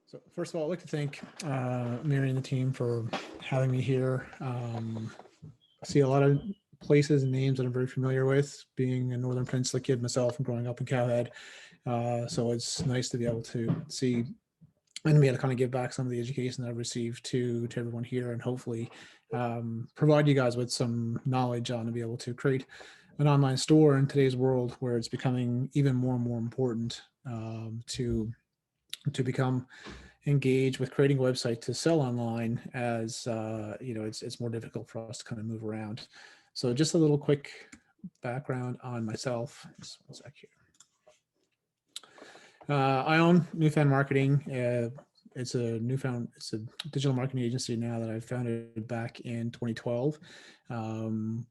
So first of all, I'd like to thank Mary and the team for having me here. I see a lot of places and names that I'm very familiar with, being a Northern Peninsula kid myself and growing up in Cowhead. So it's nice to be able to see and be able to kind of give back some of the education that I've received to everyone here, and hopefully provide you guys with some knowledge on to be able to create an online store in today's world where it's becoming even more and more important to become engaged with creating a website to sell online, as it's more difficult for us to kind of move around. So just a little quick background on myself. Just one sec here. I own Newfound Marketing. It's a digital marketing agency now that I founded back in 2012.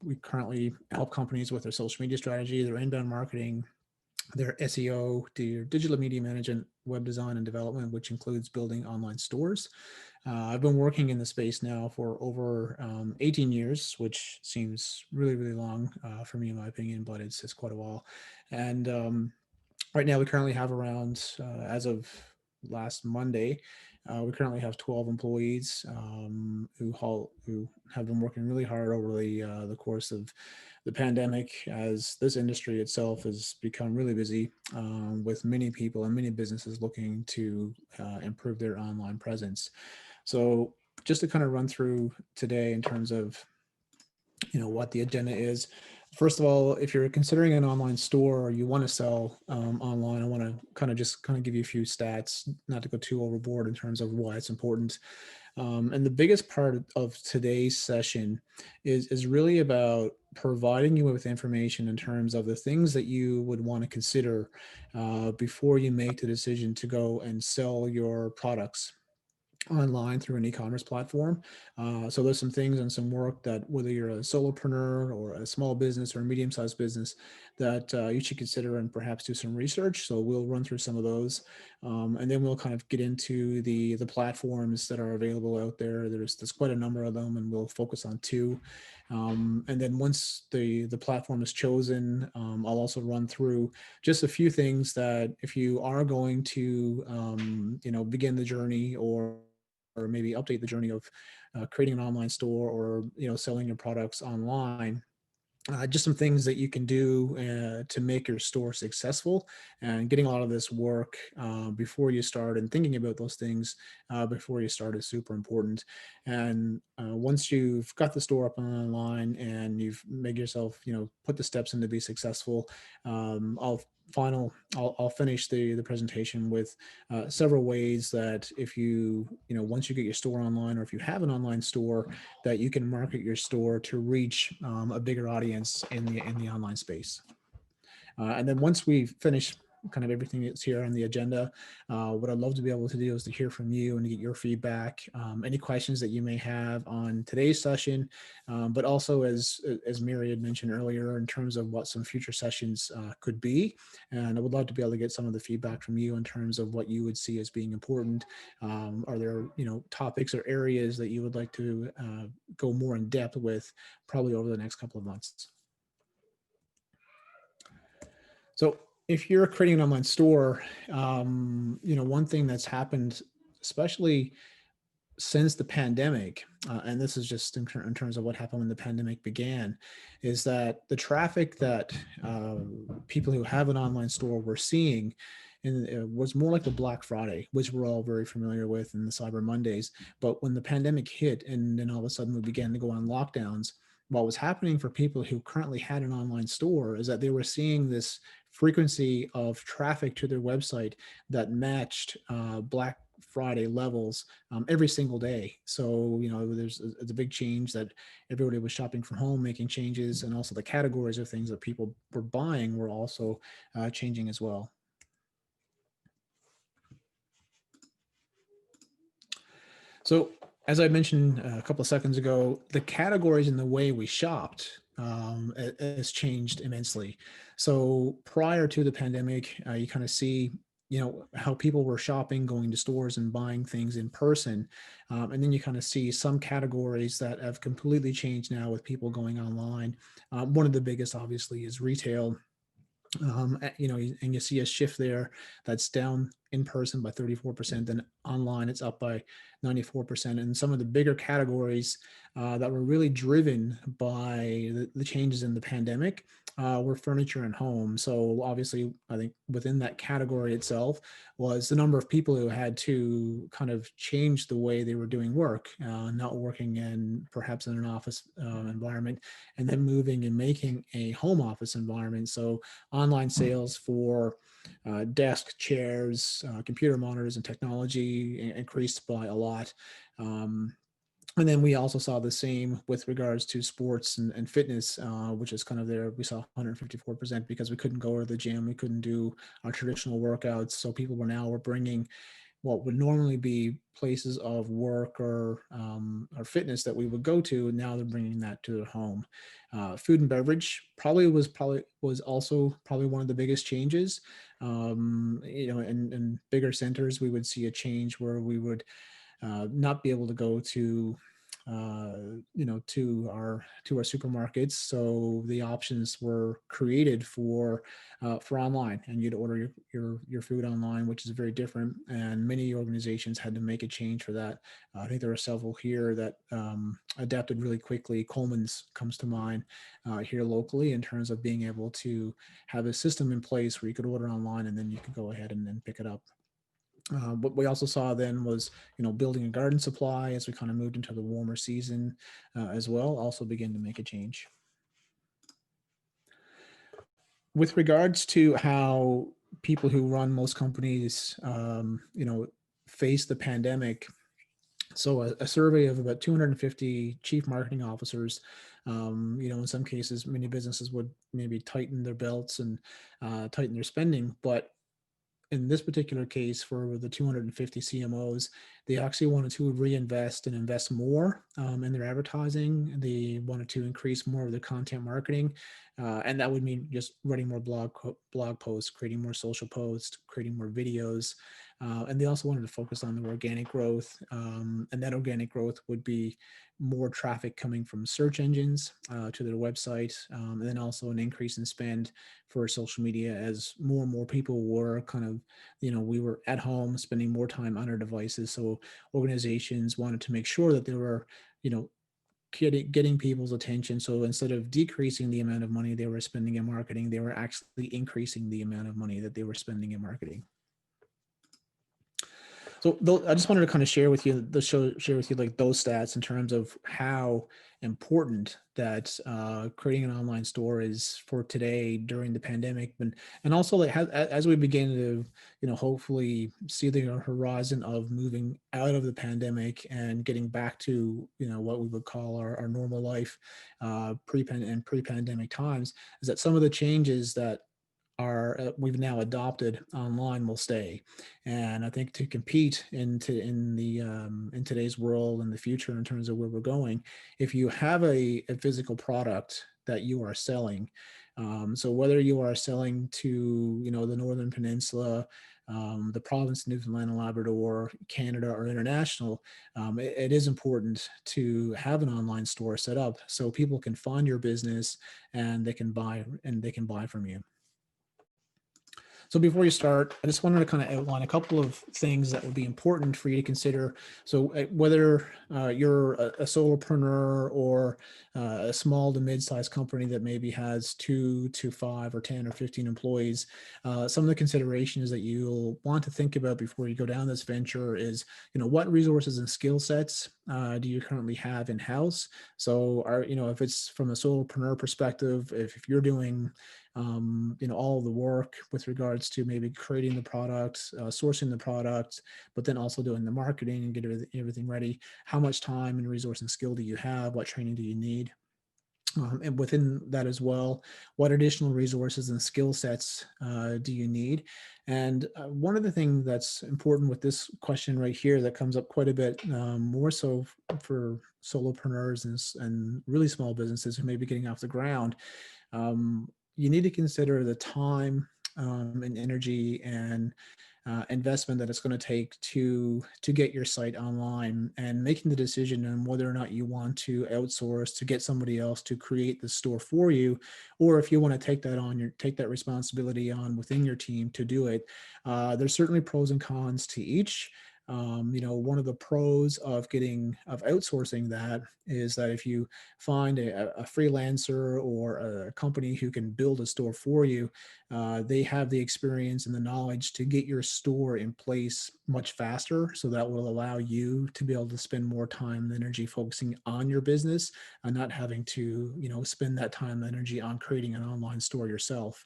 We currently help companies with their social media strategy, their inbound marketing, their SEO, their digital media management, web design and development, which includes building online stores. I've been working in the space now for over 18 years, which seems really, really long for me, in my opinion, but it's quite a while. And right now, we currently have around, as of last Monday, we currently have 12 employees who have been working really hard over the course of the pandemic, as this industry itself has become really busy, with many people and many businesses looking to improve their online presence. So just to kind of run through today in terms of what the agenda is. First of all, if you're considering an online store or you want to sell online, I want to kind of give you a few stats, not to go too overboard in terms of why it's important. And the biggest part of today's session is really about providing you with information in terms of the things that you would want to consider before you make the decision to go and sell your products online through an e-commerce platform. So there's some things and some work that, whether you're a solopreneur or a small business or a medium-sized business, that you should consider and perhaps do some research. So we'll run through some of those, and then we'll kind of get into the platforms that are available out there. There's quite a number of them, and we'll focus on two. And then once the platform is chosen, I'll also run through just a few things that, if you are going to begin the journey, or maybe update the journey of creating an online store, or selling your products online, just some things that you can do to make your store successful, and getting a lot of this work before you start, and thinking about those things before you start is super important. And once you've got the store up and online and you've made yourself, put the steps in to be successful, I'll finish the presentation with several ways that, if once you get your store online, or if you have an online store, that you can market your store to reach a bigger audience in the online space. And then once we finish kind of everything that's here on the agenda, what I'd love to be able to do is to hear from you and to get your feedback, any questions that you may have on today's session, but also, as Mary had mentioned earlier, in terms of what some future sessions could be. And I would love to be able to get some of the feedback from you in terms of what you would see as being important. Are there topics or areas that you would like to go more in depth with, probably over the next couple of months? So if you're creating an online store, one thing that's happened, especially since the pandemic, and this is just in terms of what happened when the pandemic began, is that the traffic that people who have an online store were seeing was more like the Black Friday, which we're all very familiar with, and the Cyber Mondays. But when the pandemic hit, and then all of a sudden we began to go on lockdowns, what was happening for people who currently had an online store is that they were seeing this frequency of traffic to their website that matched Black Friday levels every single day. So, there's a big change that everybody was shopping from home, making changes, and also the categories of things that people were buying were also changing as well. So, as I mentioned a couple of seconds ago, the categories and the way we shopped has changed immensely. So prior to the pandemic, you kind of see, how people were shopping, going to stores and buying things in person. And then you kind of see some categories that have completely changed now with people going online. One of the biggest, obviously, is retail. And you see a shift there that's down in person by 34%, and online it's up by 94%. And some of the bigger categories that were really driven by the changes in the pandemic were furniture and home. So obviously, I think within that category itself was the number of people who had to kind of change the way they were doing work, not working in perhaps in an office environment, and then moving and making a home office environment. So online sales for desk, chairs, computer monitors, and technology increased by a lot. And then we also saw the same with regards to sports and fitness, which is kind of there. We saw 154% because we couldn't go to the gym, we couldn't do our traditional workouts. So people were bringing what would normally be places of work or fitness that we would go to. Now they're bringing that to their home. Food and beverage was also probably one of the biggest changes. In bigger centers, we would see a change where we would not be able to go to to our supermarkets. So the options were created for online, and you'd order your food online, which is very different. And many organizations had to make a change for that. I think there are several here that adapted really quickly. Coleman's comes to mind here locally in terms of being able to have a system in place where you could order online and then you could go ahead and then pick it up. What we also saw then was, building a garden supply as we kind of moved into the warmer season as well, also began to make a change. With regards to how people who run most companies, face the pandemic. So a survey of about 250 chief marketing officers, in some cases, many businesses would maybe tighten their belts and tighten their spending, but in this particular case, for the 250 CMOs, they actually wanted to reinvest and invest more in their advertising. They wanted to increase more of their content marketing, and that would mean just writing more blog posts, creating more social posts, creating more videos, and they also wanted to focus on the organic growth, and that organic growth would be more traffic coming from search engines to their website, and then also an increase in spend for social media as more and more people were kind of, we were at home spending more time on our devices. So organizations wanted to make sure that they were, getting people's attention. So instead of decreasing the amount of money they were spending in marketing, they were actually increasing the amount of money that they were spending in marketing. So I just wanted to kind of share with you like those stats in terms of how important that creating an online store is for today during the pandemic, and also like as we begin to hopefully see the horizon of moving out of the pandemic and getting back to what we would call our normal life pre-pandemic times, is that some of the changes that we've now adopted online will stay. And I think to compete in today's world and the future in terms of where we're going, if you have a physical product that you are selling, so whether you are selling to the Northern Peninsula, the province of Newfoundland and Labrador, Canada, or international, it is important to have an online store set up so people can find your business and they can buy from you. So before you start, I just wanted to kind of outline a couple of things that would be important for you to consider. So whether you're a solopreneur or a small to mid-sized company that maybe has 2 to 5 or 10 or 15 employees, some of the considerations that you'll want to think about before you go down this venture is, what resources and skill sets do you currently have in-house? So if it's from a solopreneur perspective, if you're doing all the work with regards to maybe creating the product, sourcing the product, but then also doing the marketing and get everything ready. How much time and resource and skill do you have? What training do you need? And within that as well, what additional resources and skill sets do you need? And one of the things that's important with this question right here that comes up quite a bit, more so for solopreneurs and really small businesses who may be getting off the ground, you need to consider the time and energy and investment that it's going to take to get your site online, and making the decision on whether or not you want to outsource to get somebody else to create the store for you, or if you want to take that responsibility on within your team to do it. There's certainly pros and cons to each. One of the pros of outsourcing that is that if you find a freelancer or a company who can build a store for you, they have the experience and the knowledge to get your store in place much faster. So that will allow you to be able to spend more time and energy focusing on your business and not having to, spend that time and energy on creating an online store yourself.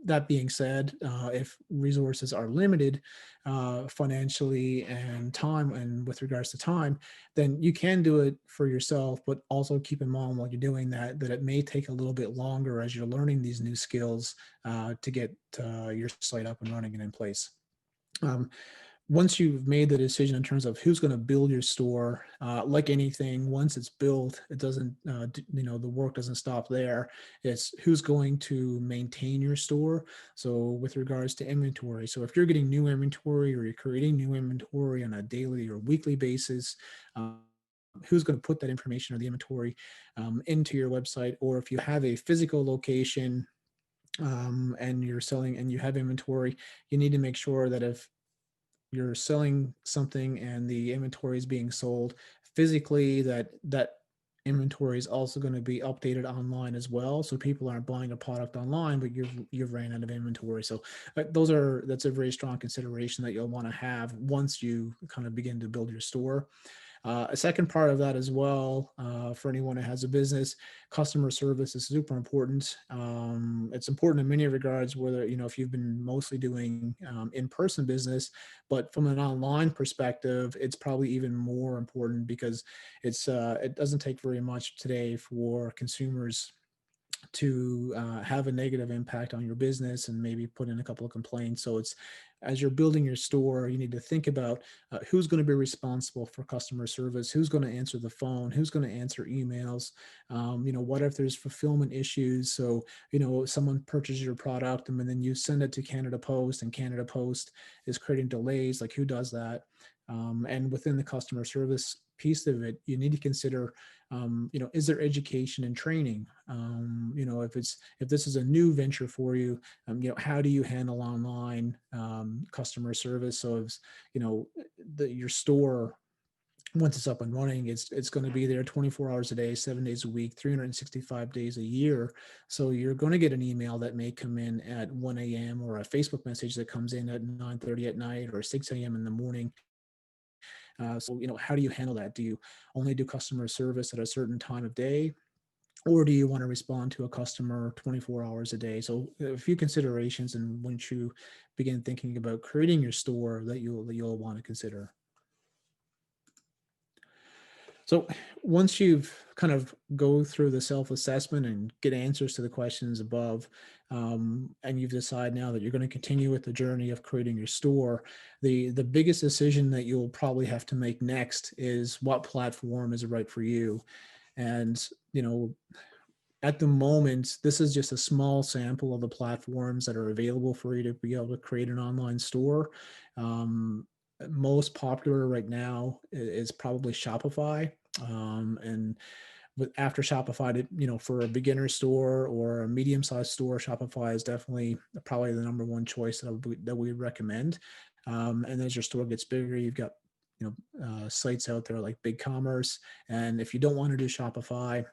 That being said, if resources are limited financially and time, and with regards to time, then you can do it for yourself, but also keep in mind while you're doing that it may take a little bit longer as you're learning these new skills to get your site up and running and in place. Once you've made the decision in terms of who's going to build your store, like anything, once it's built, it doesn't, the work doesn't stop there. It's who's going to maintain your store. So with regards to inventory, so if you're getting new inventory or you're creating new inventory on a daily or weekly basis, who's going to put that information or the inventory into your website? Or if you have a physical location and you're selling and you have inventory, you need to make sure that if you're selling something and the inventory is being sold physically, that inventory is also going to be updated online as well, so people aren't buying a product online but you've ran out of inventory. So that's a very strong consideration that you'll want to have once you kind of begin to build your store. A second part of that as well, for anyone who has a business, customer service is super important. It's important in many regards, whether, if you've been mostly doing in-person business, but from an online perspective, it's probably even more important because it doesn't take very much today for consumers to have a negative impact on your business and maybe put in a couple of complaints. So it's, as you're building your store, you need to think about who's going to be responsible for customer service, who's going to answer the phone, who's going to answer emails. What if there's fulfillment issues? So, someone purchases your product and then you send it to Canada Post, and Canada Post is creating delays. Like, who does that? And within the customer service piece of it, you need to consider, is there education and training? If this is a new venture for you, how do you handle online customer service? So if, your store, once it's up and running, it's going to be there 24 hours a day, 7 days a week, 365 days a year. So you're going to get an email that may come in at 1 a.m. or a Facebook message that comes in at 9:30 at night or 6 a.m. in the morning. So, how do you handle that? Do you only do customer service at a certain time of day? Or do you want to respond to a customer 24 hours a day? So a few considerations, and once you begin thinking about creating your store, that you'll want to consider. So once you've kind of go through the self-assessment and get answers to the questions above, and you've decided now that you're going to continue with the journey of creating your store, the biggest decision that you'll probably have to make next is what platform is right for you. And, at the moment, this is just a small sample of the platforms that are available for you to be able to create an online store. Most popular right now is probably Shopify. And after Shopify, for a beginner store or a medium-sized store, Shopify is definitely probably the number one choice that we recommend. And as your store gets bigger, you've got sites out there like BigCommerce. And if you don't want to do Shopify,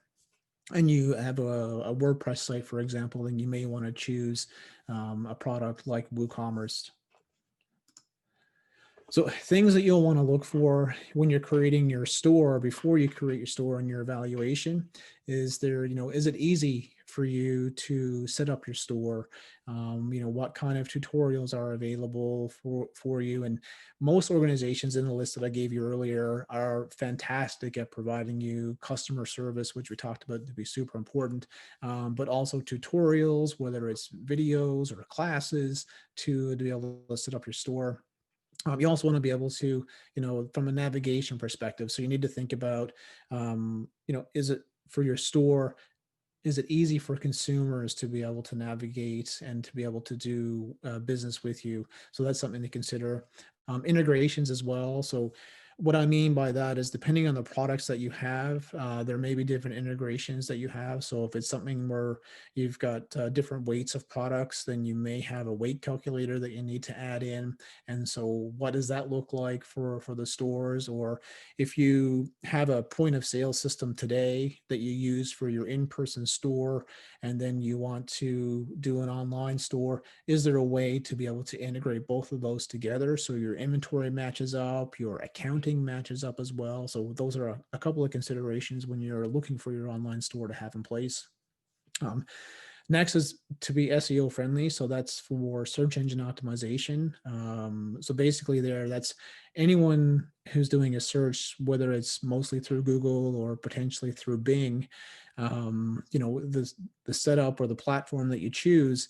and you have a WordPress site, for example, then you may want to choose a product like WooCommerce. So things that you'll want to look for when you're creating your store, before you create your store, and your evaluation is there, is it easy for you to set up your store? What kind of tutorials are available for you? And most organizations in the list that I gave you earlier are fantastic at providing you customer service, which we talked about to be super important, but also tutorials, whether it's videos or classes to be able to set up your store. You also want to be able to, from a navigation perspective. So you need to think about, is it for your store? is it easy for consumers to be able to navigate and to be able to do business with you? So that's something to consider. Integrations as well. So what I mean by that is depending on the products that you have, there may be different integrations that you have. So if it's something where you've got different weights of products, then you may have a weight calculator that you need to add in. And so what does that look like for the stores? Or if you have a point of sale system today that you use for your in-person store, and then you want to do an online store, is there a way to be able to integrate both of those together so your inventory matches up, your accounting matches up as well? So those are a couple of considerations when you're looking for your online store to have in place. Next is to be SEO friendly. So that's for search engine optimization. So basically that's anyone who's doing a search, whether it's mostly through Google or potentially through Bing, the setup or the platform that you choose,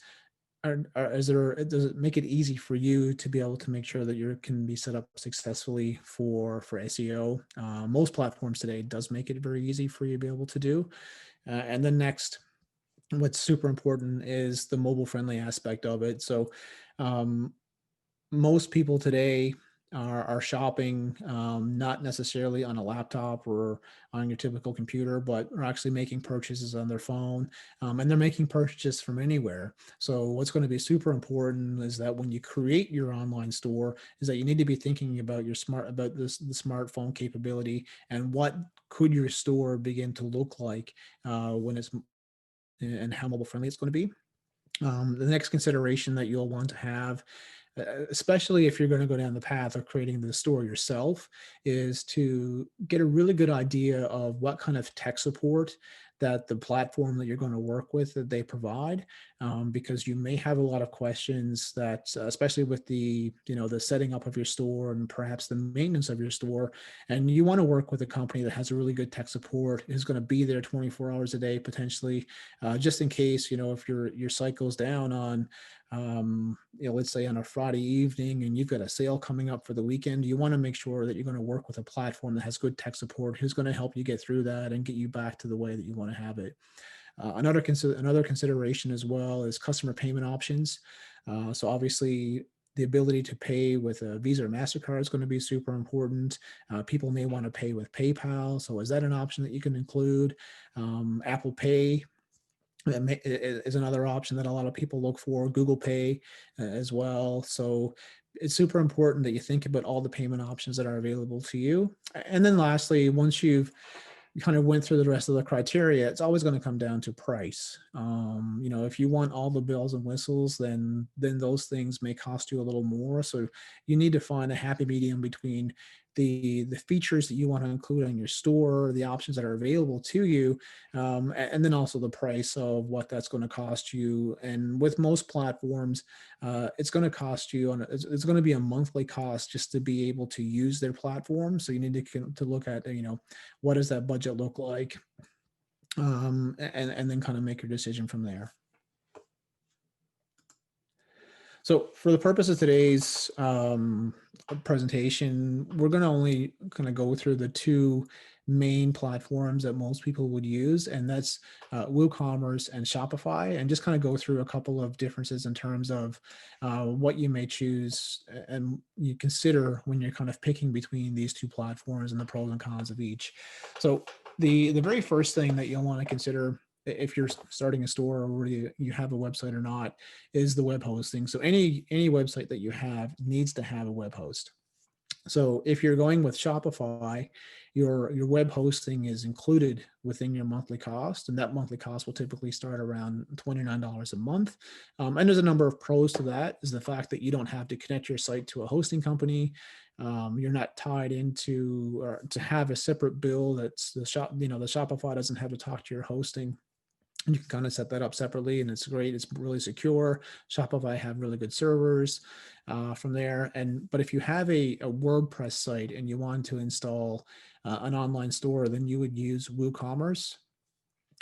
does it make it easy for you to be able to make sure that you can be set up successfully for SEO? Most platforms today does make it very easy for you to be able to do. And then next, what's super important is the mobile friendly aspect of it. So um, most people today are shopping not necessarily on a laptop or on your typical computer, but are actually making purchases on their phone, and they're making purchases from anywhere. So what's going to be super important is that when you create your online store, is that you need to be thinking about the smartphone capability and what could your store begin to look like when it's and how mobile friendly it's going to be. The next consideration that you'll want to have, especially if you're going to go down the path of creating the store yourself, is to get a really good idea of what kind of tech support that the platform that you're going to work with that they provide, because you may have a lot of questions that, especially with the setting up of your store and perhaps the maintenance of your store, and you want to work with a company that has a really good tech support, who's going to be there 24 hours a day potentially, just in case, if your site goes down on, let's say on a Friday evening and you've got a sale coming up for the weekend, you want to make sure that you're going to work with a platform that has good tech support, who's going to help you get through that and get you back to the way that you want to have it. Another consideration as well is customer payment options. So obviously the ability to pay with a Visa or MasterCard is going to be super important. People may want to pay with PayPal. So is that an option that you can include? Apple Pay is another option that a lot of people look for. Google Pay as well. So it's super important that you think about all the payment options that are available to you. And then lastly, once you've kind of went through the rest of the criteria, it's always going to come down to price. If you want all the bells and whistles, then those things may cost you a little more. So you need to find a happy medium between the features that you want to include on your store, the options that are available to you, and then also the price of what that's going to cost you. And with most platforms, it's going to cost you it's going to be a monthly cost just to be able to use their platform. So you need to look at what does that budget look like, and then kind of make your decision from there. So for the purpose of today's presentation, we're going to only kind of go through the two main platforms that most people would use, and that's WooCommerce and Shopify, and just kind of go through a couple of differences in terms of what you may choose and you consider when you're kind of picking between these two platforms and the pros and cons of each. So the very first thing that you'll want to consider if you're starting a store or whether you have a website or not is the web hosting. So any website that you have needs to have a web host. So if you're going with Shopify, your web hosting is included within your monthly cost, and that monthly cost will typically start around $29 a month. And there's a number of pros to that, is the fact that you don't have to connect your site to a hosting company. You're not tied into or to have a separate bill that's the Shopify doesn't have to talk to your hosting. You can kind of set that up separately, and it's great. It's really secure. Shopify have really good servers from there. But if you have a WordPress site and you want to install an online store, then you would use WooCommerce.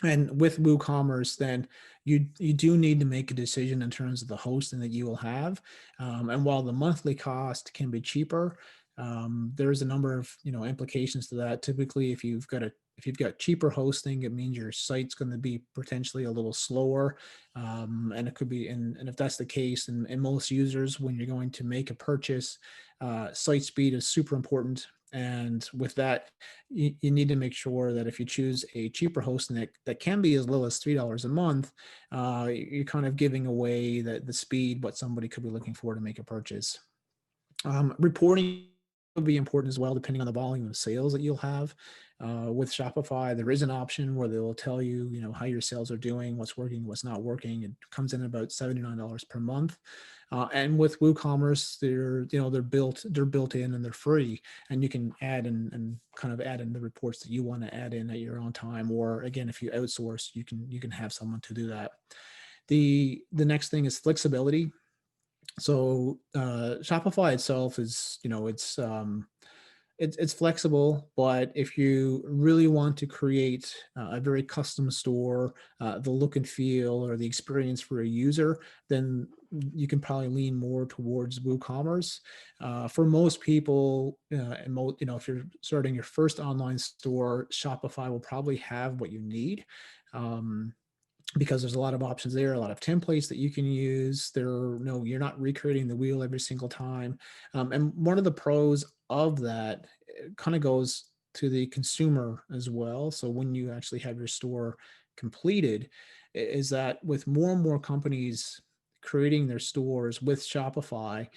And with WooCommerce, then you do need to make a decision in terms of the hosting that you will have. And while the monthly cost can be cheaper, there's a number of implications to that. Typically, if you've got If you've got cheaper hosting, it means your site's going to be potentially a little slower. And it could be, and if that's the case, and most users, when you're going to make a purchase, site speed is super important. And with that, you need to make sure that if you choose a cheaper hosting that can be as low as $3 a month, you're kind of giving away the speed, what somebody could be looking for to make a purchase. Reporting will be important as well, depending on the volume of sales that you'll have. With Shopify, there is an option where they will tell you, how your sales are doing, what's working, what's not working. It comes in about $79 per month. And with WooCommerce, they're built in and they're free, and you can add and kind of add in the reports that you want to add in at your own time. Or again, if you outsource, you can have someone to do that. The next thing is flexibility. So Shopify itself is, it's flexible, but if you really want to create a very custom store, the look and feel or the experience for a user, then you can probably lean more towards WooCommerce. For most people, if you're starting your first online store, Shopify will probably have what you need. Because there's a lot of options there, a lot of templates that you can use. You're not recreating the wheel every single time. And one of the pros of that kind of goes to the consumer as well. So when you actually have your store completed, is that with more and more companies creating their stores with Shopify,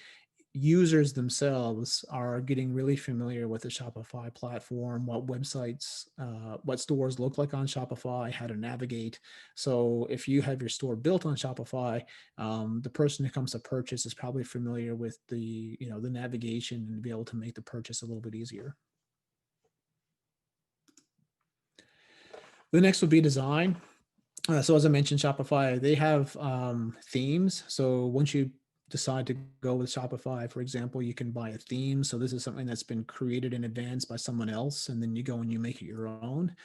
users themselves are getting really familiar with the Shopify platform, what websites, what stores look like on Shopify, how to navigate. So if you have your store built on Shopify, the person who comes to purchase is probably familiar with the navigation and be able to make the purchase a little bit easier. The next would be design. So as I mentioned, Shopify, they have themes. So once you decide to go with Shopify, for example, you can buy a theme. So this is something that's been created in advance by someone else, and then you go and you make it your own.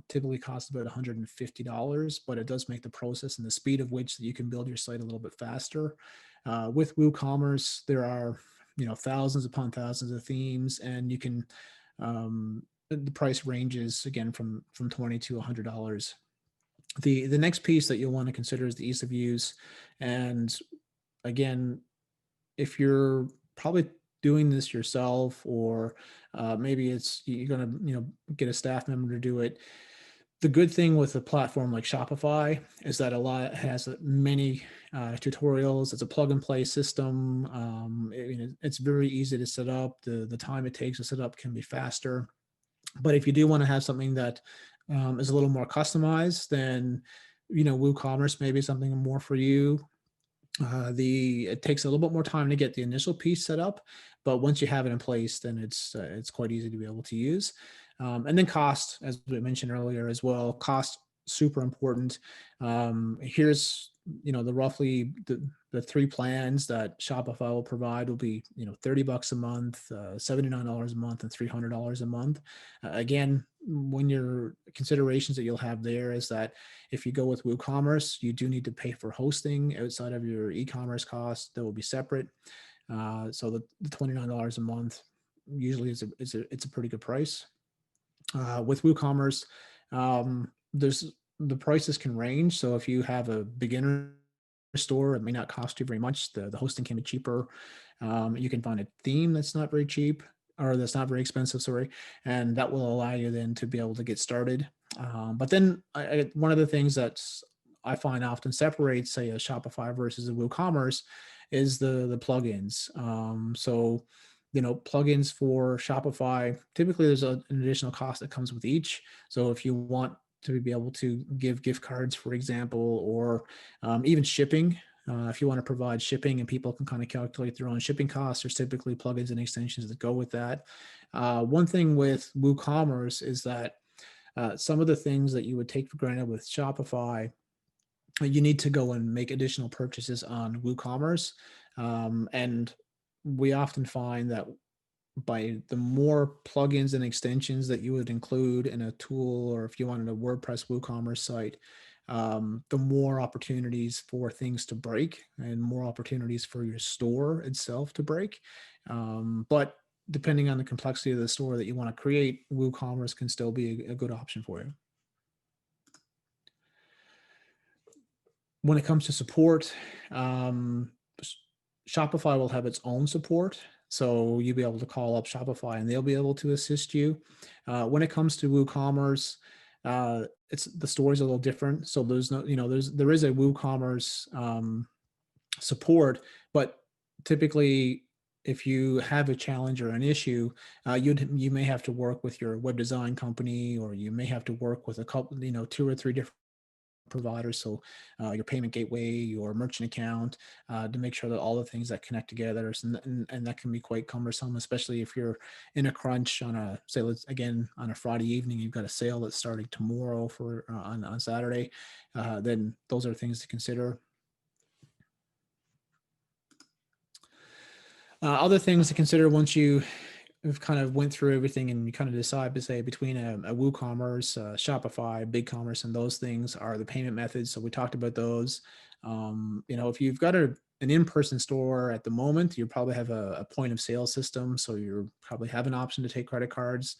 Typically costs about $150, but it does make the process and the speed of which that you can build your site a little bit faster. With WooCommerce, there are thousands upon thousands of themes, and you can the price ranges again from $20 to $100. The next piece that you'll want to consider is the ease of use. And again, if you're probably doing this yourself, or maybe it's you're going to get a staff member to do it, the good thing with a platform like Shopify is that has many tutorials. It's a plug and play system. It's very easy to set up. The time it takes to set up can be faster. But if you do want to have something that is a little more customized, then WooCommerce may be something more for you. It takes a little bit more time to get the initial piece set up, but once you have it in place, then it's quite easy to be able to use. And then cost, as we mentioned earlier as well, cost super important. Here's the three plans that Shopify will provide will be $30 a month, $79 a month, and $300 a month. Again, when your considerations that you'll have there is that if you go with WooCommerce, you do need to pay for hosting outside of your e-commerce costs that will be separate. So the $29 a month usually is a pretty good price. With WooCommerce, there's the prices can range. So if you have a beginner store, it may not cost you very much. The hosting can be cheaper. You can find a theme that's not very cheap, or that's not very expensive, sorry, and that will allow you then to be able to get started. But then one of the things that I find often separates, say, a Shopify versus a WooCommerce is the plugins. So plugins for Shopify, typically there's an additional cost that comes with each. So if you want to be able to give gift cards, for example, or even shipping, if you want to provide shipping and people can kind of calculate their own shipping costs, there's typically plugins and extensions that go with that. One thing with WooCommerce is that some of the things that you would take for granted with Shopify, you need to go and make additional purchases on WooCommerce. And we often find that by the more plugins and extensions that you would include in a tool, or if you wanted a WordPress WooCommerce site, the more opportunities for things to break and more opportunities for your store itself to break. But depending on the complexity of the store that you want to create, WooCommerce can still be a good option for you. When it comes to support, Shopify will have its own support. So you'll be able to call up Shopify and they'll be able to assist you. When it comes to WooCommerce, it's the story's a little different. So there's no, there is a WooCommerce support, but typically if you have a challenge or an issue, you may have to work with your web design company, or you may have to work with a couple, 2 or 3 different providers. So your payment gateway, your merchant account, to make sure that all the things that connect together, and that can be quite cumbersome, especially if you're in a crunch on a, say, let's again, on a Friday evening, you've got a sale that's starting tomorrow for on Saturday, then those are things to consider. Other things to consider once you've kind of went through everything and you kind of decide to say between a WooCommerce, Shopify, BigCommerce, and those things are the payment methods. So we talked about those. If you've got an in-person store at the moment, you probably have a point of sale system. So you probably have an option to take credit cards,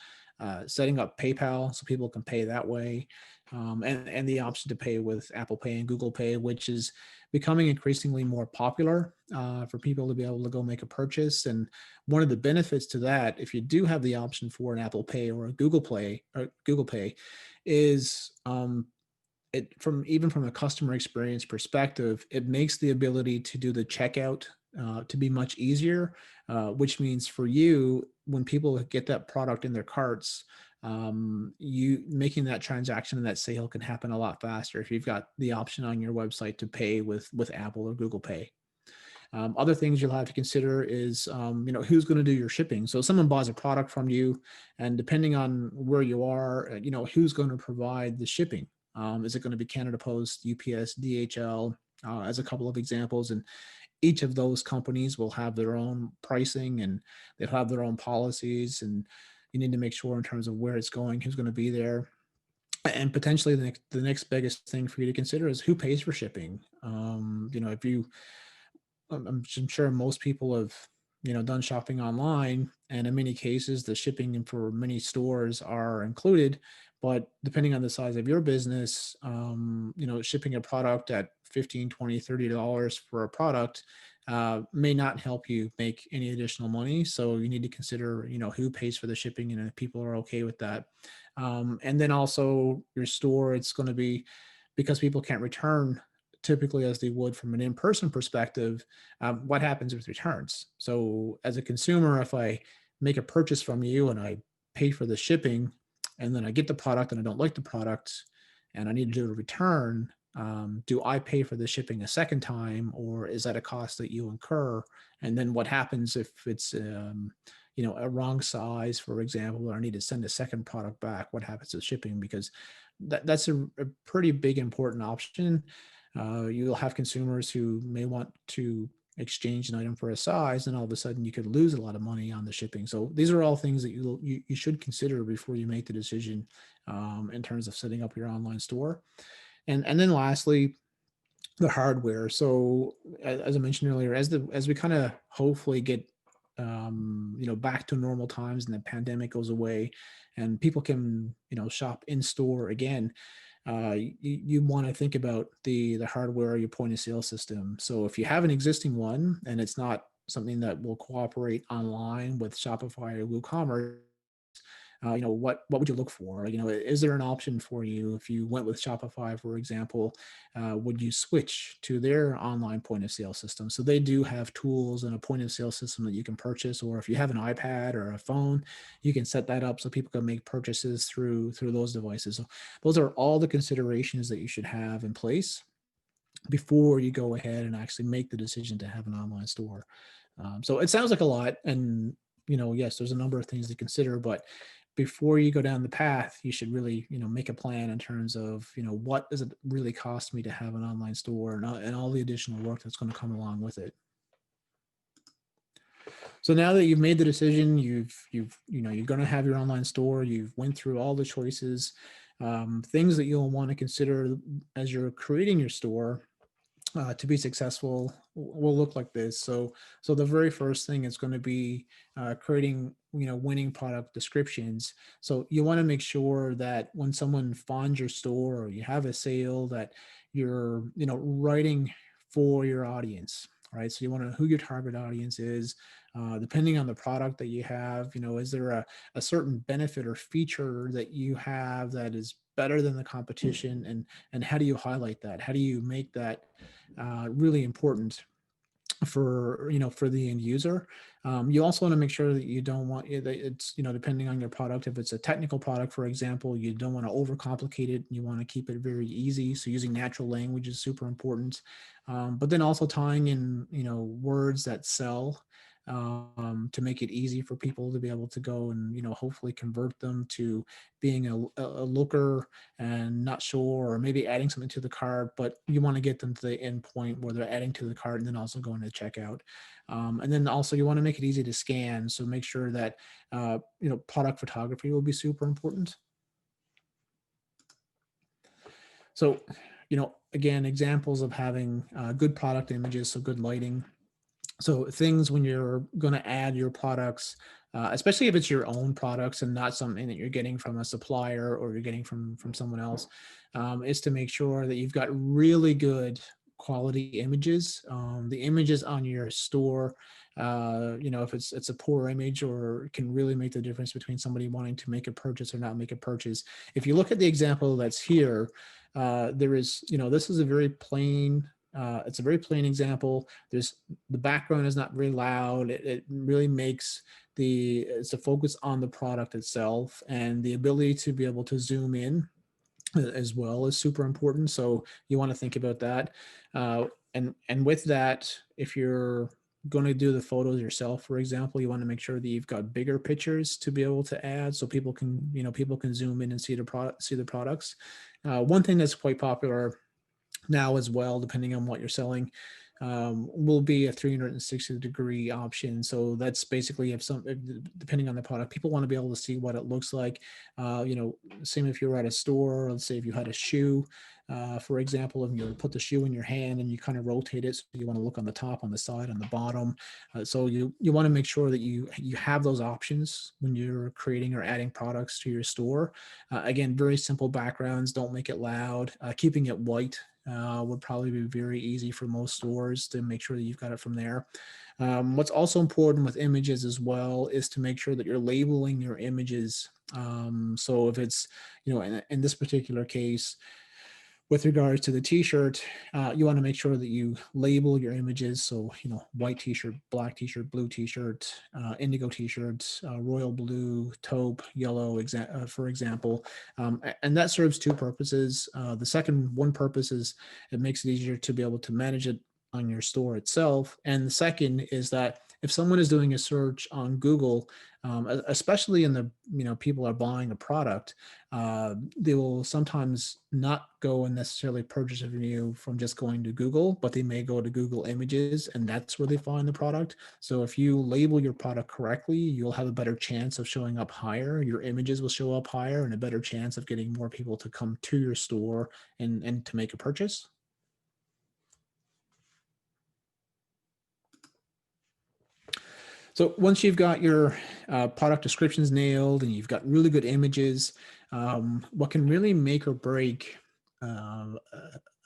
setting up PayPal so people can pay that way, and the option to pay with Apple Pay and Google Pay, which is becoming increasingly more popular for people to be able to go make a purchase. And one of the benefits to that, if you do have the option for an Apple Pay or a Google Pay, is from a customer experience perspective, it makes the ability to do the checkout to be much easier, which means for you, when people get that product in their carts, you making that transaction and that sale can happen a lot faster if you've got the option on your website to pay with Apple or Google Pay. Other things you'll have to consider is, who's going to do your shipping. So someone buys a product from you, and depending on where you are, who's going to provide the shipping. Is it going to be Canada Post, UPS, DHL, as a couple of examples? And each of those companies will have their own pricing and they'll have their own policies, and you need to make sure in terms of where it's going, who's going to be there. And potentially the next biggest thing for you to consider is who pays for shipping. If you, I'm sure most people have, done shopping online, and in many cases, the shipping for many stores are included. But depending on the size of your business, shipping a product at $15, $20, $30 for a product may not help you make any additional money. So you need to consider, who pays for the shipping and if people are okay with that. And then also your store, it's going to be, because people can't return typically as they would from an in-person perspective, what happens with returns? So as a consumer, if I make a purchase from you and I pay for the shipping, and then I get the product and I don't like the product and I need to do a return, do I pay for the shipping a second time, or is that a cost that you incur? And then what happens if it's a wrong size, for example, or I need to send a second product back? What happens to shipping? Because that's a pretty big important option. You'll have consumers who may want to exchange an item for a size, and all of a sudden you could lose a lot of money on the shipping. So these are all things that you should consider before you make the decision in terms of setting up your online store. And then lastly, the hardware. So as I mentioned earlier, as we kind of hopefully get back to normal times and the pandemic goes away and people can shop in store again, you want to think about the hardware, your point of sale system. So if you have an existing one and it's not something that will cooperate online with Shopify or WooCommerce, what would you look for? Is there an option for you if you went with Shopify, for example? Would you switch to their online point of sale system? So they do have tools and a point of sale system that you can purchase, or if you have an iPad or a phone, you can set that up so people can make purchases through those devices. So those are all the considerations that you should have in place before you go ahead and actually make the decision to have an online store. So it sounds like a lot, and yes, there's a number of things to consider, but before you go down the path, you should really, make a plan in terms of, what does it really cost me to have an online store, and all the additional work that's going to come along with it. So now that you've made the decision, you're going to have your online store, you've went through all the choices, things that you'll want to consider as you're creating your store to be successful will look like this. So the very first thing is going to be creating winning product descriptions. So you want to make sure that when someone finds your store or you have a sale, that you're, writing for your audience, right? So you want to who your target audience is, depending on the product that you have. Is there a certain benefit or feature that you have that is better than the competition, and how do you highlight that? How do you make that really important for the end user? You also want to make sure that you don't want that it's, depending on your product, if it's a technical product, for example, you don't want to overcomplicate it. You want to keep it very easy. So using natural language is super important. But then also tying in, words that sell, to make it easy for people to be able to go and, hopefully convert them to being a looker and not sure, or maybe adding something to the cart, but you want to get them to the end point where they're adding to the cart and then also going to checkout. And then also you want to make it easy to scan. So make sure that, product photography will be super important. So, again, examples of having good product images, so good lighting. So things when you're going to add your products, especially if it's your own products and not something that you're getting from a supplier or you're getting from someone else, is to make sure that you've got really good quality images. The images on your store, if it's a poor image, or can really make the difference between somebody wanting to make a purchase or not make a purchase. If you look at the example that's here, there is, this is a very plain. It's a very plain example. The background is not very loud. It really makes it's a focus on the product itself, and the ability to be able to zoom in as well is super important. So you want to think about that. And with that, if you're going to do the photos yourself, for example, you want to make sure that you've got bigger pictures to be able to add, so people can zoom in and see the products. One thing that's quite popular now as well, depending on what you're selling, will be a 360-degree option. So that's basically depending on the product, people want to be able to see what it looks like. Same if you're at a store. Let's say if you had a shoe, for example, and you put the shoe in your hand and you kind of rotate it, so you want to look on the top, on the side, on the bottom. So you want to make sure that you have those options when you're creating or adding products to your store. Again, very simple backgrounds. Don't make it loud. Keeping it white would probably be very easy for most stores to make sure that you've got it from there. What's also important with images as well is to make sure that you're labeling your images. So if it's, in this particular case, with regards to the t-shirt, you want to make sure that you label your images. So, white t-shirt, black t-shirt, blue t-shirt, indigo t-shirt, royal blue, taupe, yellow, for example. And that serves two purposes. The second one purpose is it makes it easier to be able to manage it on your store itself. And the second is that if someone is doing a search on Google, especially in the, people are buying a product, they will sometimes not go and necessarily purchase it from you from just going to Google, but they may go to Google Images, and that's where they find the product. So if you label your product correctly, you'll have a better chance of showing up higher. Your images will show up higher, and a better chance of getting more people to come to your store and to make a purchase. So once you've got your product descriptions nailed and you've got really good images, what can really make or break an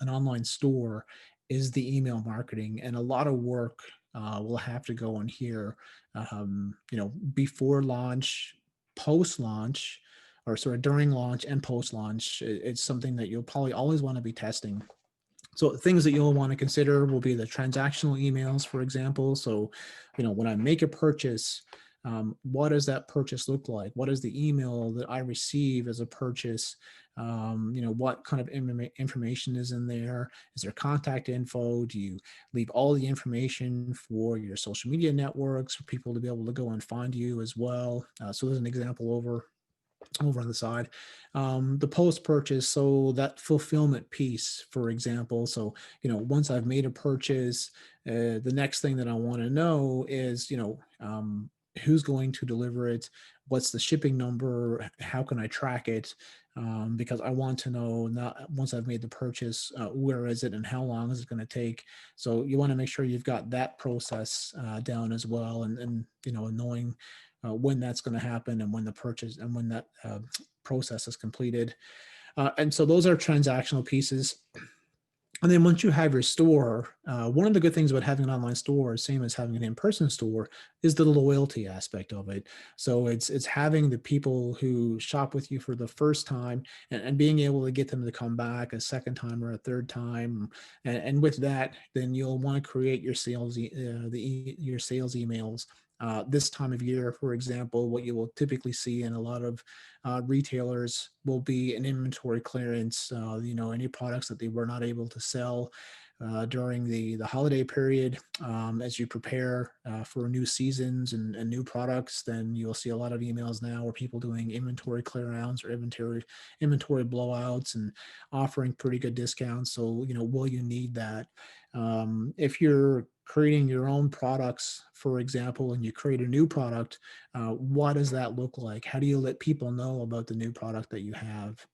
online store is the email marketing, and a lot of work will have to go on here, before launch, post launch, or sort of during launch and post launch. It's something that you'll probably always want to be testing. So things that you'll want to consider will be the transactional emails, for example. So, when I make a purchase, what does that purchase look like? What is the email that I receive as a purchase? What kind of information is in there? Is there contact info? Do you leave all the information for your social media networks for people to be able to go and find you as well? So there's an example over on the side. The post purchase, so that fulfillment piece, for example. So, once I've made a purchase, the next thing that I want to know is, who's going to deliver it? What's the shipping number? How can I track it? Because I want to know, not once I've made the purchase, where is it and how long is it going to take? So you want to make sure you've got that process down as well, and knowing when that's going to happen and when the purchase and when that process is completed. And so those are transactional pieces. And then once you have your store, one of the good things about having an online store, same as having an in-person store, is the loyalty aspect of it. So it's having the people who shop with you for the first time and being able to get them to come back a second time or a third time. And with that, then you'll want to create your sales your sales emails. This time of year, for example, what you will typically see in a lot of retailers will be an inventory clearance, any products that they were not able to sell during the holiday period. As you prepare for new seasons and new products, then you'll see a lot of emails now where people doing inventory clearouts or inventory blowouts and offering pretty good discounts. So, will you need that? If you're creating your own products, for example, and you create a new product, what does that look like? How do you let people know about the new product that you have?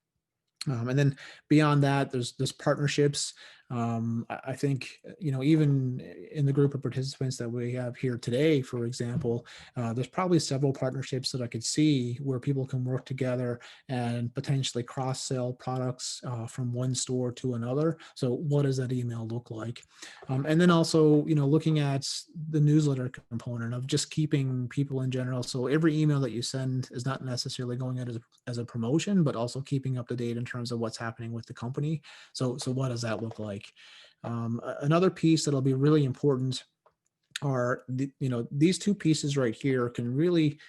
And then beyond that, there's partnerships. I think even in the group of participants that we have here today, for example, there's probably several partnerships that I could see where people can work together and potentially cross-sell products from one store to another. So what does that email look like? And then also, looking at the newsletter component of just keeping people in general. So every email that you send is not necessarily going out as a promotion, but also keeping up to date in terms of what's happening with the company. So what does that look like? Another piece that'll be really important are these two pieces right here can really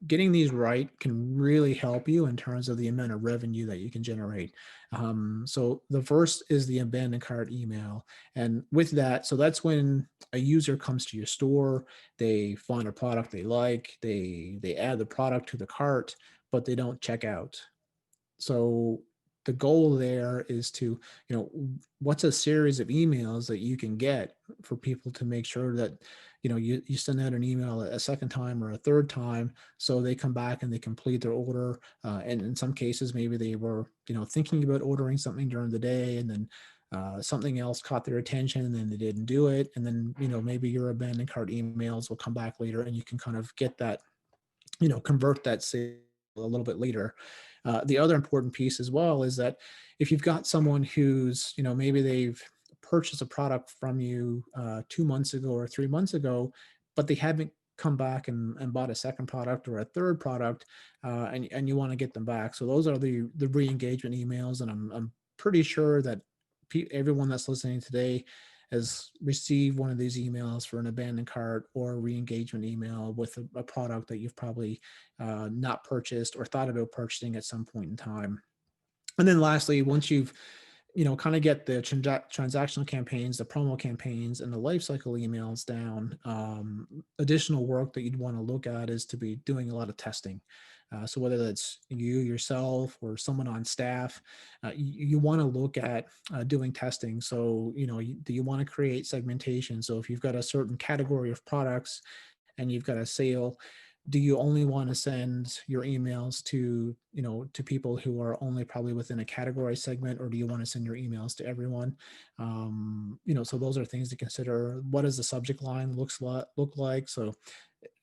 getting these right can really help you in terms of the amount of revenue that you can generate. So the first is the abandoned cart email. And with that, so that's when a user comes to your store, they find a product they like, they add the product to the cart, but they don't check out. So the goal there is to, what's a series of emails that you can get for people to make sure that, you send out an email a second time or a third time, so they come back and they complete their order. And in some cases, maybe they were, thinking about ordering something during the day, and then something else caught their attention and then they didn't do it. And then, maybe your abandoned cart emails will come back later and you can kind of get that, convert that sale a little bit later. The other important piece as well is that if you've got someone who's, maybe they've purchased a product from you 2 months ago or 3 months ago, but they haven't come back and bought a second product or a third product, and you want to get them back. So those are the re-engagement emails. And I'm pretty sure that everyone that's listening today has received one of these emails for an abandoned cart or a re-engagement email with a product that you've probably not purchased or thought about purchasing at some point in time. And then lastly, once you've kind of get the transactional campaigns, the promo campaigns, and the lifecycle emails down, additional work that you'd want to look at is to be doing a lot of testing. So whether that's you yourself or someone on staff, you want to look at doing testing. So, do you want to create segmentation? So if you've got a certain category of products and you've got a sale, do you only want to send your emails to, to people who are only probably within a category segment, or do you want to send your emails to everyone? So those are things to consider. What does the subject line look like? So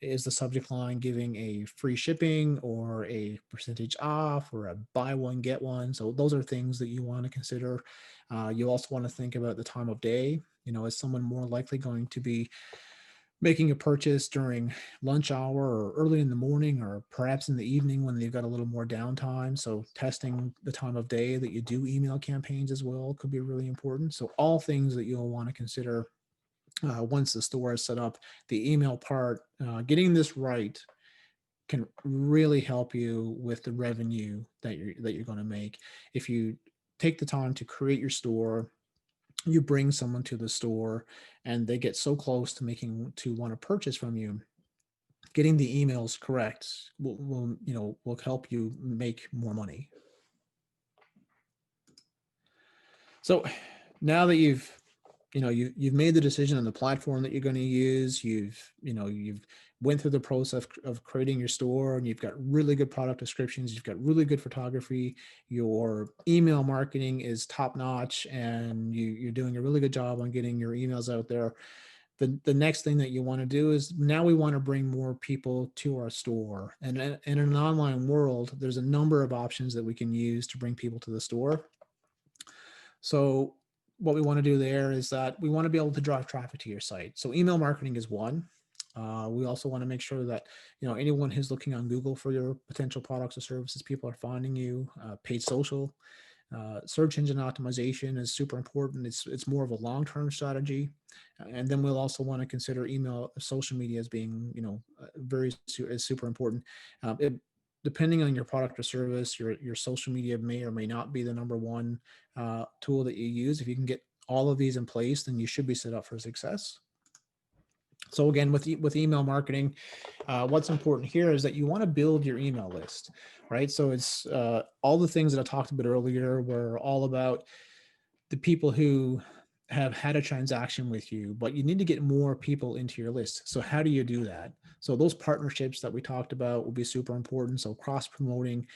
is the subject line giving a free shipping or a percentage off or a buy one, get one? So those are things that you want to consider. You also want to think about the time of day. Is someone more likely going to be making a purchase during lunch hour or early in the morning or perhaps in the evening when they've got a little more downtime? So testing the time of day that you do email campaigns as well could be really important. So all things that you'll want to consider once the store is set up. The email part, getting this right can really help you with the revenue that you're going to make. If you take the time to create your store, you bring someone to the store and they get so close to want to purchase from you, getting the emails correct will help you make more money. So now that you've made the decision on the platform that you're going to use, you've went through the process of creating your store, and you've got really good product descriptions, you've got really good photography, your email marketing is top notch, and you're doing a really good job on getting your emails out there. the next thing that you want to do is now we want to bring more people to our store. And in an online world, there's a number of options that we can use to bring people to the store. So what we want to do there is that we want to be able to drive traffic to your site. So email marketing is one. We also want to make sure that anyone who's looking on Google for your potential products or services, people are finding you. Paid social, search engine optimization is super important. It's more of a long-term strategy, and then we'll also want to consider email, social media as being very is super important. Depending on your product or service, your social media may or may not be the number one tool that you use. If you can get all of these in place, then you should be set up for success. So again, with email marketing, what's important here is that you want to build your email list, right? So it's all the things that I talked about earlier were all about the people who have had a transaction with you, but you need to get more people into your list. So how do you do that? So those partnerships that we talked about will be super important. So cross promoting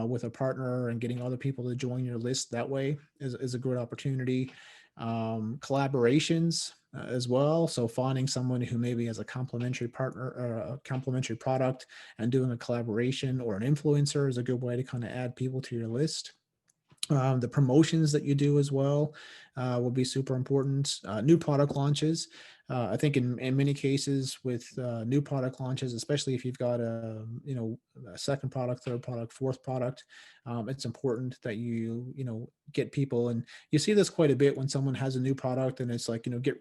with a partner and getting other people to join your list that way is a good opportunity. Collaborations as well. So finding someone who maybe has a complementary partner or a complementary product and doing a collaboration, or an influencer is a good way to kind of add people to your list. The promotions that you do as well will be super important. New product launches. I think in many cases with new product launches, especially if you've got a second product, third product, fourth product, it's important that you get people. And you see this quite a bit when someone has a new product and it's like get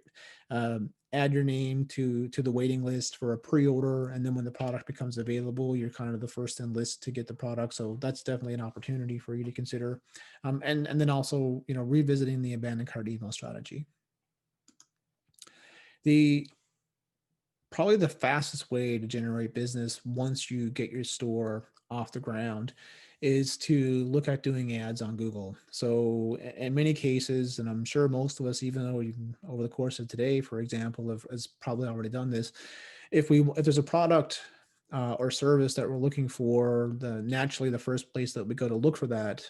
add your name to the waiting list for a pre-order, and then when the product becomes available, you're kind of the first in list to get the product. So that's definitely an opportunity for you to consider. And then also revisiting the abandoned cart email strategy. Probably the fastest way to generate business once you get your store off the ground is to look at doing ads on Google. So in many cases, and I'm sure most of us, even though over the course of today, for example, has probably already done this. If there's a product or service that we're looking for, naturally the first place that we go to look for that,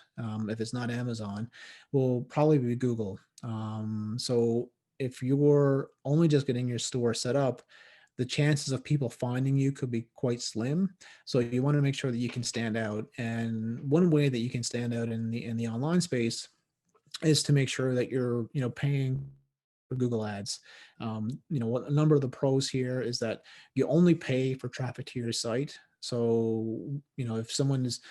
if it's not Amazon, will probably be Google. So if you're only just getting your store set up, the chances of people finding you could be quite slim. So you want to make sure that you can stand out. And one way that you can stand out in the online space is to make sure that you're paying for Google ads. What a number of the pros here is that you only pay for traffic to your site. So if someone is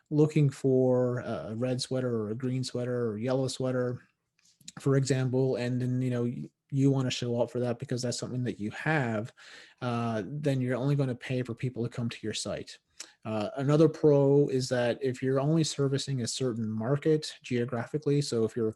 looking for a red sweater or a green sweater or yellow sweater, for example, and then you want to show up for that because that's something that you have, then you're only going to pay for people to come to your site. Another pro is that if you're only servicing a certain market geographically, so if you're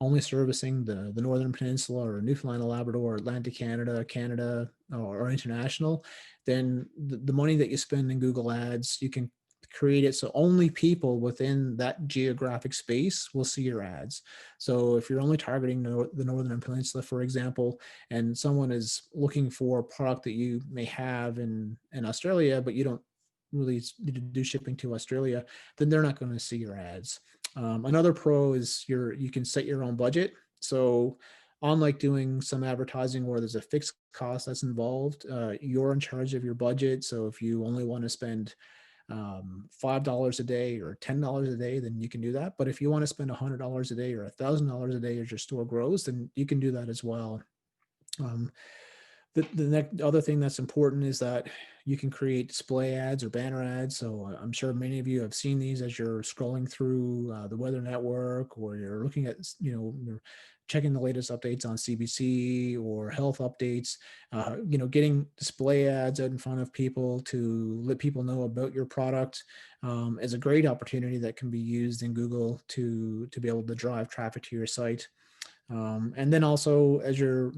only servicing the Northern Peninsula or Newfound and Labrador, Atlantic Canada, or international, then the money that you spend in Google Ads, you can create it so only people within that geographic space will see your ads. So if you're only targeting the Northern Peninsula, for example, and someone is looking for a product that you may have in Australia, but you don't really need to do shipping to Australia, then they're not going to see your ads. Another pro is you can set your own budget. So unlike doing some advertising where there's a fixed cost that's involved, you're in charge of your budget. So if you only want to spend $5 a day or $10 a day, then you can do that. But if you want to spend $100 a day or $1,000 a day as your store grows, then you can do that as well. The other thing that's important is that you can create display ads or banner ads. So I'm sure many of you have seen these as you're scrolling through the Weather Network, or you're looking at, you're checking the latest updates on CBC or health updates. Getting display ads out in front of people to let people know about your product is a great opportunity that can be used in Google to be able to drive traffic to your site. And then also, as you're,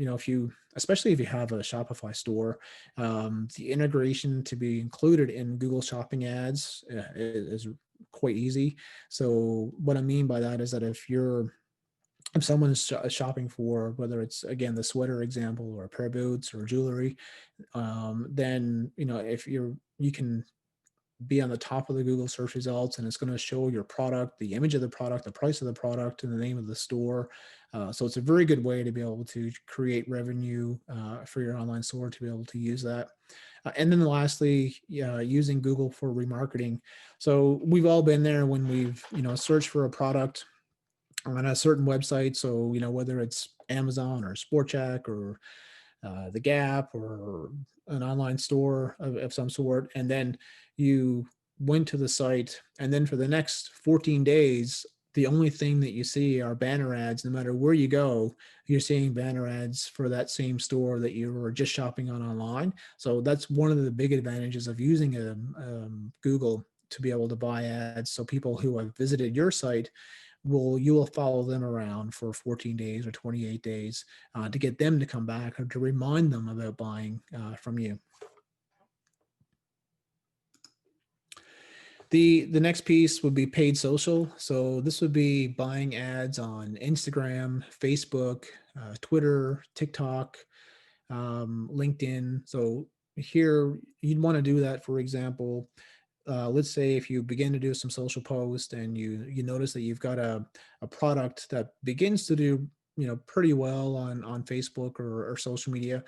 especially if you have a Shopify store, the integration to be included in Google Shopping ads is quite easy. So what I mean by that is that if someone is shopping for, whether it's, again, the sweater example or a pair of boots or jewelry, then if you can be on the top of the Google search results, and it's going to show your product, the image of the product, the price of the product, and the name of the store. So it's a very good way to be able to create revenue for your online store, to be able to use that. And then lastly, using Google for remarketing. So we've all been there when we've, searched for a product on a certain website. So, whether it's Amazon or Sport Check or the Gap or an online store of some sort, and then you went to the site, and then for the next 14 days, the only thing that you see are banner ads. No matter where you go, you're seeing banner ads for that same store that you were just shopping on online. So that's one of the big advantages of using Google to be able to buy ads. So people who have visited your site you will follow them around for 14 days or 28 days to get them to come back or to remind them about buying from you. The next piece would be paid social. So this would be buying ads on Instagram, Facebook, Twitter, TikTok, LinkedIn. So here you'd want to do that, for example. Let's say if you begin to do some social post and you notice that you've got a product that begins to do pretty well on Facebook or social media,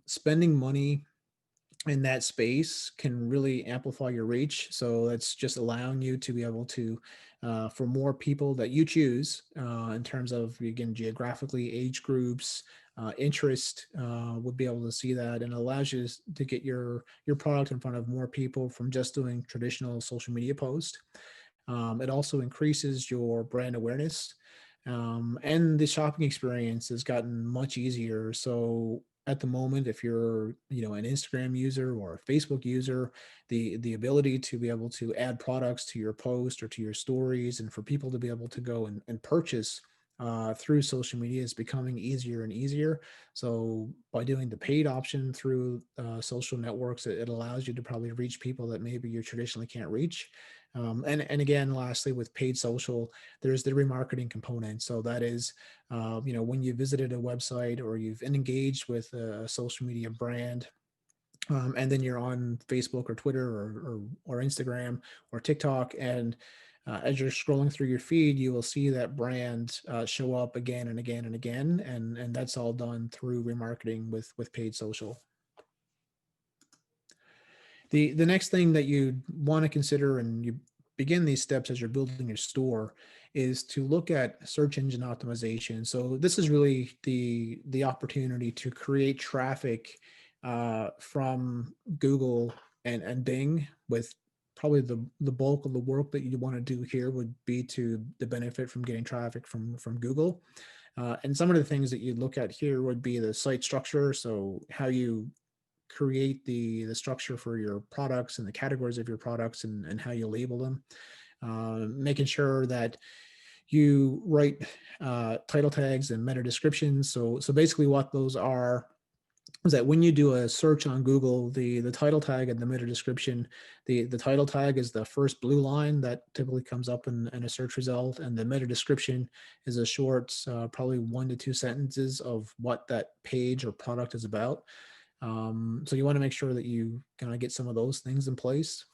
spending money in that space can really amplify your reach. So that's just allowing you to be able to, for more people that you choose, in terms of, again, geographically, age groups, interest, would be able to see that, and allows you to get your product in front of more people from just doing traditional social media posts. It also increases your brand awareness, and the shopping experience has gotten much easier. So at the moment, if you're an Instagram user or a Facebook user, the ability to be able to add products to your post or to your stories, and for people to be able to go and purchase through social media is becoming easier and easier. So by doing the paid option through social networks, it allows you to probably reach people that maybe you traditionally can't reach. And again, lastly, with paid social, there's the remarketing component. So that is, when you visited a website or you've engaged with a social media brand, and then you're on Facebook or Twitter or Instagram or TikTok, and as you're scrolling through your feed, you will see that brand show up again and again and again, and that's all done through remarketing with paid social. The next thing that you want to consider, and you begin these steps as you're building your store, is to look at search engine optimization. So this is really the opportunity to create traffic from Google and Bing. With probably the bulk of the work that you want to do here would be to the benefit from getting traffic from Google. And some of the things that you look at here would be the site structure. So how you create the structure for your products and the categories of your products, and how you label them, making sure that you write title tags and meta descriptions. So basically what those are is that when you do a search on Google, the title tag and the meta description, the title tag is the first blue line that typically comes up in a search result, and the meta description is a short, probably 1 to 2 sentences of what that page or product is about. So you want to make sure that you kind of get some of those things in place.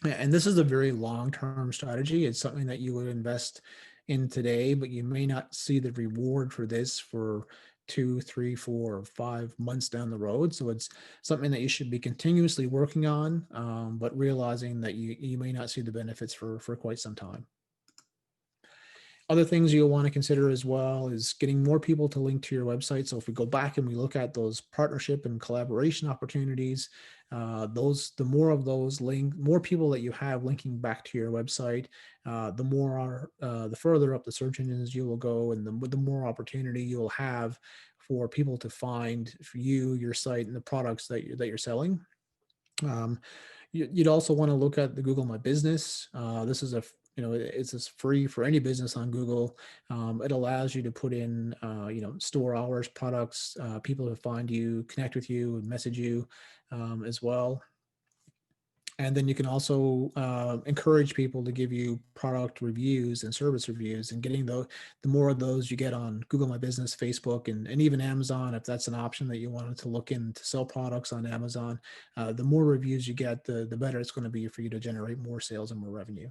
And this is a very long-term strategy. It's something that you would invest in today, but you may not see the reward for this for 2, 3, 4, or 5 months down the road. So it's something that you should be continuously working on, but realizing that you may not see the benefits for quite some time. Other things you'll want to consider as well is getting more people to link to your website. So if we go back and we look at those partnership and collaboration opportunities, the more of those more people that you have linking back to your website, the further up the search engines you will go, and the more opportunity you will have for people to find for you, your site, and the products that you're selling. You'd also want to look at the Google My Business. This is it's just free for any business on Google. It allows you to put in, store hours, products, people who find you, connect with you, and message you as well. And then you can also encourage people to give you product reviews and service reviews, and getting the more of those you get on Google My Business, Facebook, and even Amazon, if that's an option that you wanted to look in to sell products on Amazon, the more reviews you get, the better it's going to be for you to generate more sales and more revenue.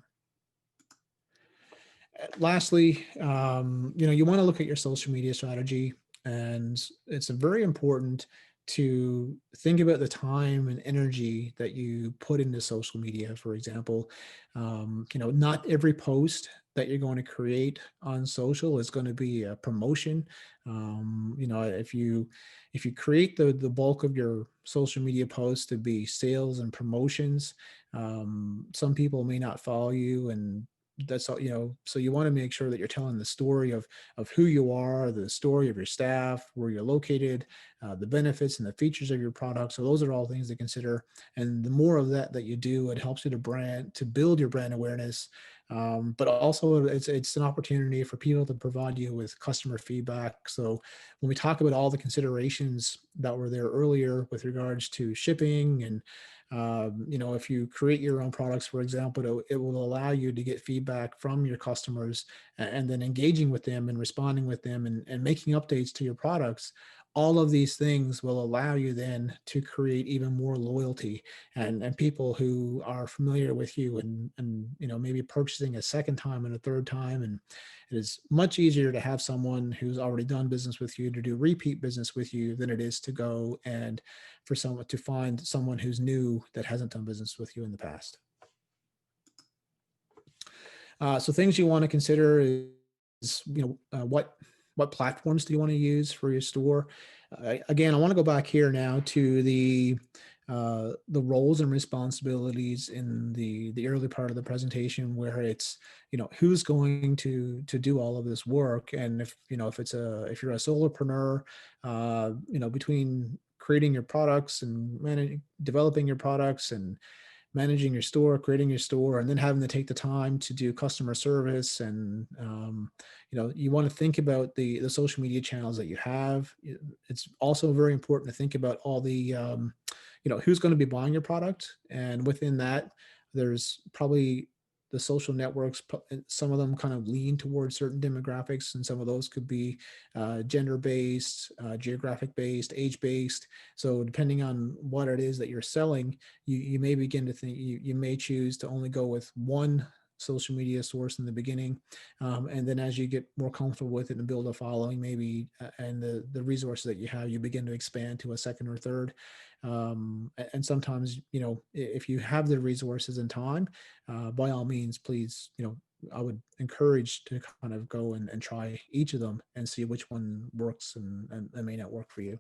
Lastly, you want to look at your social media strategy, and it's very important to think about the time and energy that you put into social media. For example, not every post that you're going to create on social is going to be a promotion. If you create the bulk of your social media posts to be sales and promotions, some people may not follow you, and that's all. So you want to make sure that you're telling the story of who you are, the story of your staff, where you're located, the benefits and the features of your product. So those are all things to consider, and the more of that you do, it helps you to build your brand awareness. But also it's an opportunity for people to provide you with customer feedback. So when we talk about all the considerations that were there earlier with regards to shipping, and if you create your own products, for example, it will allow you to get feedback from your customers, and then engaging with them and responding with them, and making updates to your products. All of these things will allow you then to create even more loyalty, and people who are familiar with you, and maybe purchasing a second time and a third time. And it is much easier to have someone who's already done business with you to do repeat business with you than it is to go and for someone to find someone who's new that hasn't done business with you in the past. So things you want to consider is, what platforms do you want to use for your store? Again, I want to go back here now to the roles and responsibilities in the early part of the presentation, where it's, who's going to do all of this work. And if you're a solopreneur, between creating your products and developing your products and managing your store, creating your store, and then having to take the time to do customer service. And, you want to think about the social media channels that you have. It's also very important to think about all the, who's going to be buying your product. And within that, there's probably the social networks. Some of them kind of lean towards certain demographics, and some of those could be gender-based, geographic-based, age-based. So depending on what it is that you're selling, you may begin to think, you may choose to only go with one social media source in the beginning, and then as you get more comfortable with it and build a following, maybe, and the resources that you have, you begin to expand to a second or third. And sometimes, if you have the resources and time, by all means, please, I would encourage to kind of go and try each of them and see which one works and may not work for you.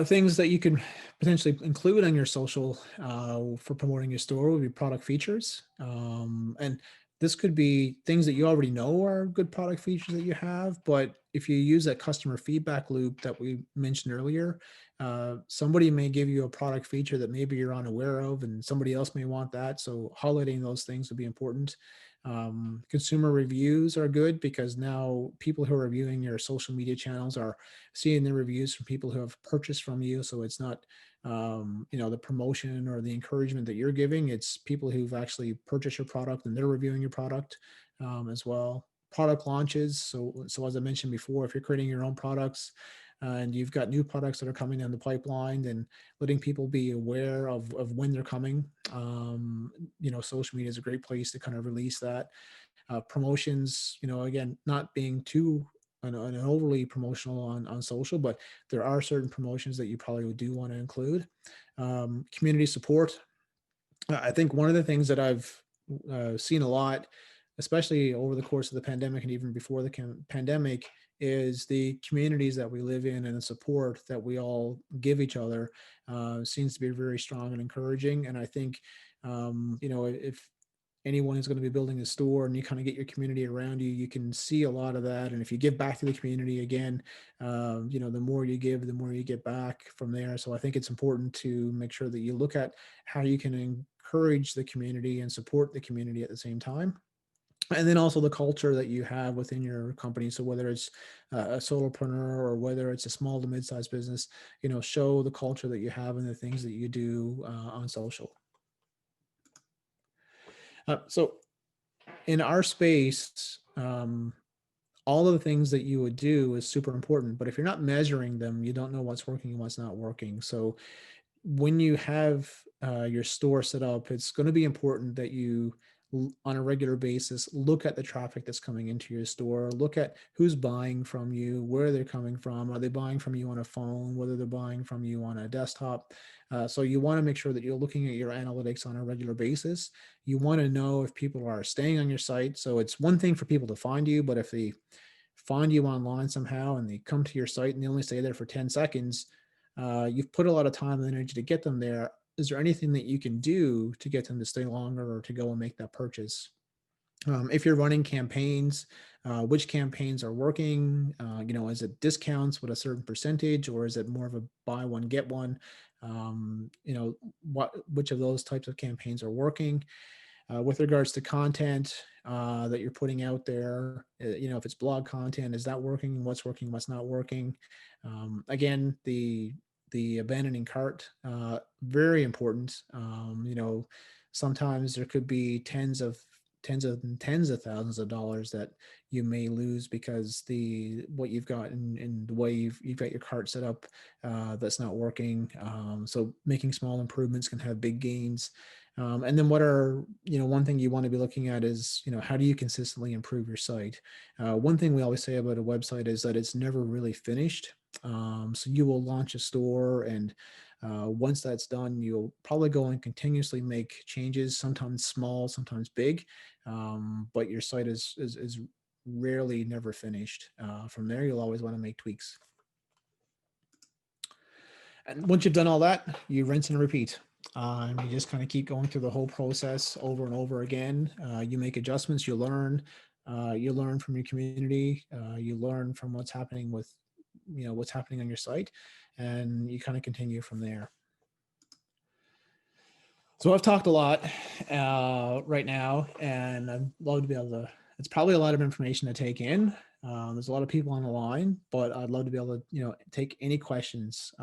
Things that you can potentially include on your social for promoting your store would be product features. And this could be things that you already know are good product features that you have, but if you use that customer feedback loop that we mentioned earlier, somebody may give you a product feature that maybe you're unaware of, and somebody else may want that. So highlighting those things would be important. Consumer reviews are good, because now people who are viewing your social media channels are seeing the reviews from people who have purchased from you. So it's not, the promotion or the encouragement that you're giving. It's people who've actually purchased your product and they're reviewing your product as well. Product launches. So as I mentioned before, if you're creating your own products, and you've got new products that are coming down the pipeline, then letting people be aware of when they're coming. Social media is a great place to kind of release that. Promotions, again, not being too an overly promotional on social, but there are certain promotions that you probably do want to include. Community support. I think one of the things that I've seen a lot, especially over the course of the pandemic and even before the pandemic, is the communities that we live in and the support that we all give each other seems to be very strong and encouraging. And I think, if anyone is going to be building a store and you kind of get your community around you, you can see a lot of that. And if you give back to the community again, the more you give, the more you get back from there. So I think it's important to make sure that you look at how you can encourage the community and support the community at the same time. And then also the culture that you have within your company. So whether it's a solopreneur or whether it's a small to mid-sized business, show the culture that you have and the things that you do on social. So in our space, all of the things that you would do is super important. But if you're not measuring them, you don't know what's working and what's not working. So when you have your store set up, it's going to be important that you, on a regular basis, look at the traffic that's coming into your store, look at who's buying from you, where they're coming from. Are they buying from you on a phone, whether they're buying from you on a desktop? So you want to make sure that you're looking at your analytics on a regular basis. You want to know if people are staying on your site. So it's one thing for people to find you, but if they find you online somehow and they come to your site and they only stay there for 10 seconds, you've put a lot of time and energy to get them there. Is there anything that you can do to get them to stay longer or to go and make that purchase? If you're running campaigns, which campaigns are working? Is it discounts with a certain percentage, or is it more of a buy one get one? Which of those types of campaigns are working? With regards to content that you're putting out there, if it's blog content, is that working? What's working? What's not working? Again, the abandoning cart, very important. Sometimes there could be tens of thousands of dollars that you may lose because what you've got in the way you've got your cart set up, that's not working. So making small improvements can have big gains. And then one thing you want to be looking at is, how do you consistently improve your site? One thing we always say about a website is that it's never really finished. So you will launch a store, and once that's done, you'll probably go and continuously make changes, sometimes small, sometimes big, but your site is rarely never finished. From there, you'll always want to make tweaks. And once you've done all that, you rinse and repeat. And you just kind of keep going through the whole process over and over again. You make adjustments, you learn from your community, you learn from what's happening on your site, and you kind of continue from there. So I've talked a lot right now, and I'd love to be able to, it's probably a lot of information to take in. There's a lot of people on the line, but I'd love to be able to, take any questions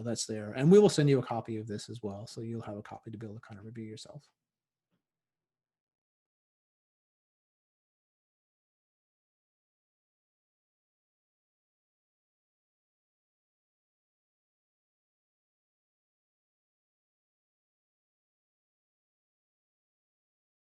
that's there. And we will send you a copy of this as well. So you'll have a copy to be able to kind of review yourself.